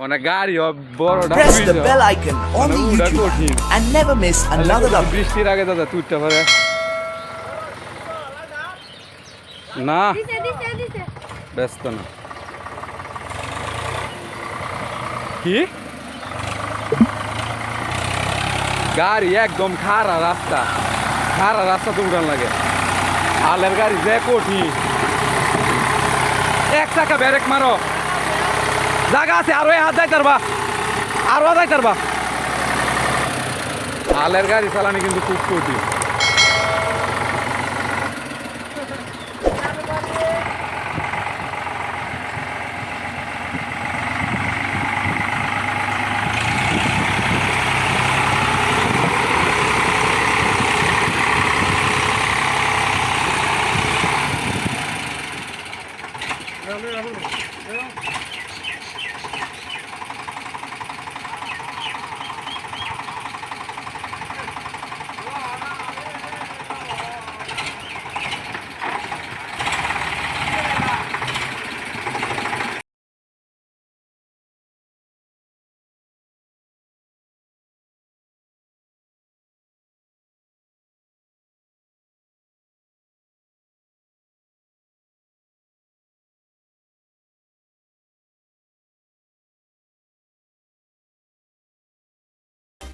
মানে গাড়ি বড়টা Press the bell icon on the YouTube and never miss another update. বৃষ্টির আগে দাদা তুইটা পারে না ব্যস্ত না কি গাড়ি একদম খারা রাস্তা তো উড়ান লাগে আলের গাড়ি যে কঠিন এক চাকা ব্যারেক মারো জায়গা আছে আরো হাত যাইতারবা আলের গাড়ি চালানি কিন্তু খুব কঠিন